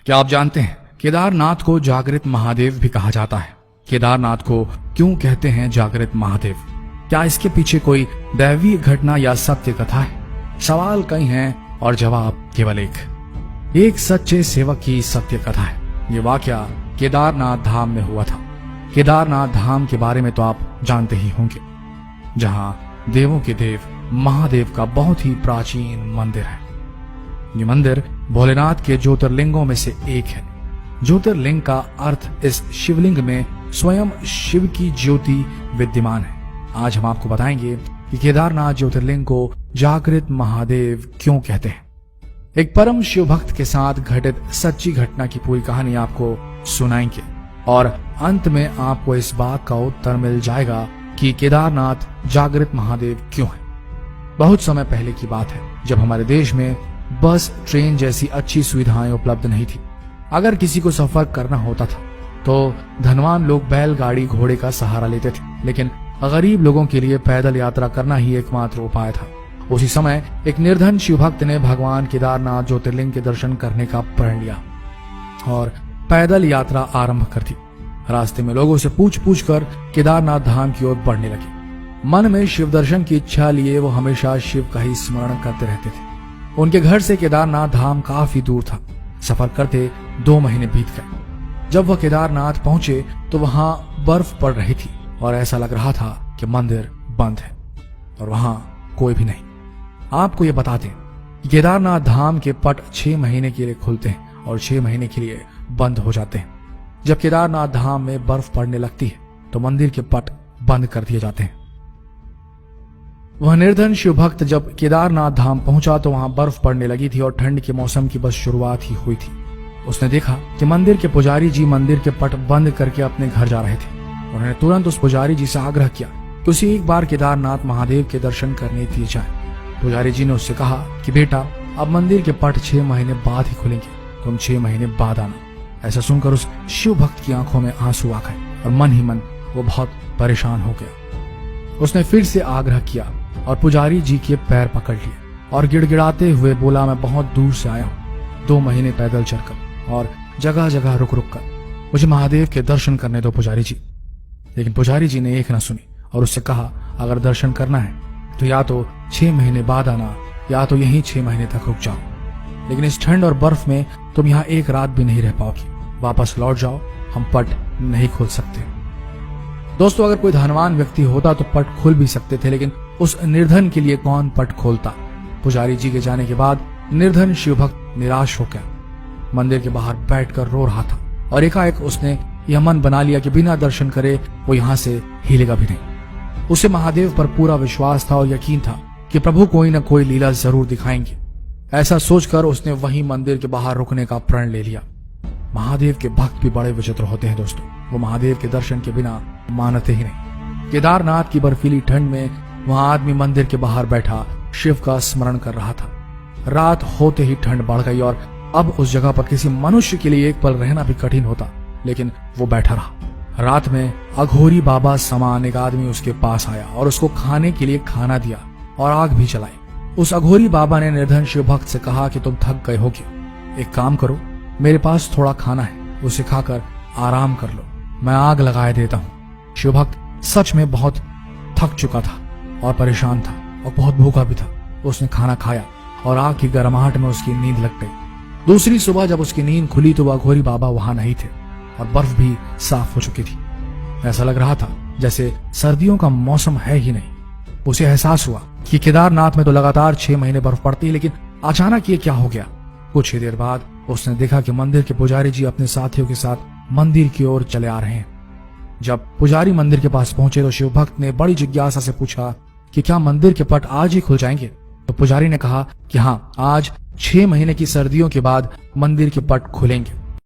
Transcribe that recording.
क्या आप जानते हैं केदारनाथ को जागृत महादेव भी कहा जाता है? केदारनाथ को क्यों कहते हैं जागृत महादेव? क्या इसके पीछे कोई दैवीय घटना या सत्य कथा है? सवाल कई हैं और जवाब केवल एक सच्चे सेवक की सत्य कथा है। ये वाकया केदारनाथ धाम में हुआ था। केदारनाथ धाम के बारे में तो आप जानते ही होंगे, जहां देवों के देव महादेव का बहुत ही प्राचीन मंदिर है। ये मंदिर भोलेनाथ के ज्योतिर्लिंगों में से एक है। ज्योतिर्लिंग का अर्थ इस शिवलिंग में स्वयं शिव की ज्योति विद्यमान है। आज हम आपको बताएंगे कि केदारनाथ ज्योतिर्लिंग को जागृत महादेव क्यों कहते हैं। एक परम शिव भक्त के साथ घटित सच्ची घटना की पूरी कहानी आपको सुनाएंगे और अंत में आपको इस बात का उत्तर मिल जाएगा कि केदारनाथ जागृत महादेव क्यों है। बहुत समय पहले की बात है, जब हमारे देश में बस, ट्रेन जैसी अच्छी सुविधाएं उपलब्ध नहीं थी। अगर किसी को सफर करना होता था तो धनवान लोग बैलगाड़ी, घोड़े का सहारा लेते थे, लेकिन गरीब लोगों के लिए पैदल यात्रा करना ही एकमात्र उपाय था। उसी समय एक निर्धन शिव भक्त ने भगवान केदारनाथ ज्योतिर्लिंग के दर्शन करने का प्रण लिया और पैदल यात्रा आरंभ कर दी। रास्ते में लोगों से पूछ कर केदारनाथ धाम की ओर बढ़ने लगे। मन में शिव दर्शन की इच्छा लिए वो हमेशा शिव का ही स्मरण करते रहते थे। उनके घर से केदारनाथ धाम काफी दूर था। सफर करते 2 महीने बीत गए। जब वह केदारनाथ पहुंचे तो वहां बर्फ पड़ रही थी और ऐसा लग रहा था कि मंदिर बंद है और वहां कोई भी नहीं। आपको ये बता दें कि केदारनाथ धाम के पट 6 महीने के लिए खुलते हैं और 6 महीने के लिए बंद हो जाते हैं। जब केदारनाथ धाम में बर्फ पड़ने लगती है तो मंदिर के पट बंद कर दिए जाते हैं। वह निर्धन शिव भक्त जब केदारनाथ धाम पहुंचा तो वहां बर्फ पड़ने लगी थी और ठंड के मौसम की बस शुरुआत ही हुई थी। उसने देखा कि मंदिर के पुजारी जी मंदिर के पट बंद करके अपने घर जा रहे थे। उन्होंने तुरंत उस पुजारी जी से आग्रह किया कि उसे एक बार केदारनाथ महादेव के दर्शन करने दिए जाए। पुजारी जी ने उससे कहा कि बेटा, अब मंदिर के पट 6 महीने बाद ही खुलेंगे, तुम 6 महीने बाद आना। ऐसा सुनकर उस शिव भक्त की आंखों में आंसू आ गए और मन ही मन वो बहुत परेशान हो गया। उसने फिर से आग्रह किया और पुजारी जी के पैर पकड़ लिए और गिड़गिड़ाते हुए बोला, मैं बहुत दूर से आया हूँ, 2 महीने पैदल चलकर और जगह जगह रुक रुक कर, मुझे महादेव के दर्शन करने दो पुजारी जी। लेकिन पुजारी जी ने एक न सुनी और उससे कहा, अगर दर्शन करना है तो या तो 6 महीने बाद आना या तो यहीं 6 महीने तक रुक जाओ, लेकिन इस ठंड और बर्फ में तुम यहाँ एक रात भी नहीं रह पाओगी। वापस लौट जाओ, हम पट नहीं खोल सकते। दोस्तों, अगर कोई धनवान व्यक्ति होता तो पट खोल भी सकते थे, लेकिन उस निर्धन के लिए कौन पट खोलता। पुजारी जी के जाने के बाद निर्धन शिव भक्त निराश हो गया, मंदिर के बाहर बैठकर रो रहा था और एकाएक उसने यह मन बना लिया कि बिना दर्शन करे वो यहाँ से हिलेगा भी नहीं। उसे महादेव पर पूरा विश्वास था और यकीन था कि प्रभु कोई न कोई लीला जरूर दिखाएंगे। ऐसा सोचकर उसने वहीं मंदिर के बाहर रुकने का प्रण ले लिया। महादेव के भक्त भी बड़े विचित्र होते हैं दोस्तों, वो महादेव के दर्शन के बिना मानते ही नहीं। केदारनाथ की बर्फीली ठंड में वहां आदमी मंदिर के बाहर बैठा शिव का स्मरण कर रहा था। रात होते ही ठंड बढ़ गई और अब उस जगह पर किसी मनुष्य के लिए एक पल रहना भी कठिन होता, लेकिन वो बैठा रहा। रात में अघोरी बाबा समान एक आदमी उसके पास आया और उसको खाने के लिए खाना दिया और आग भी जलाई। उस अघोरी बाबा ने निर्धन शिव भक्त से कहा कि तुम थक गए होगे, एक काम करो, मेरे पास थोड़ा खाना है, उसे खाकर आराम कर लो, मैं आग लगाए देता हूँ। शिव भक्त सच में बहुत थक चुका था और परेशान था और बहुत भूखा भी था। उसने खाना खाया और आग की गर्माहट में उसकी नींद लग गई। दूसरी सुबह जब उसकी नींद खुली तो वह अघोरी बाबा वहां नहीं थे और बर्फ भी साफ हो चुकी थी। ऐसा लग रहा था जैसे सर्दियों का मौसम है ही नहीं। उसे एहसास हुआ कि केदारनाथ में तो लगातार 6 महीने बर्फ पड़ती है, लेकिन अचानक ये क्या हो गया। कुछ ही देर बाद उसने देखा कि मंदिर के पुजारी जी अपने साथियों के साथ मंदिर की ओर चले आ रहे हैं। जब पुजारी मंदिर के पास पहुंचे तो शिव भक्त ने बड़ी जिज्ञासा से पूछा कि क्या मंदिर के पट आज ही खुल जाएंगे। तो पुजारी ने कहा कि हाँ, आज 6 महीने की सर्दियों के बाद मंदिर के पट खुलेंगे।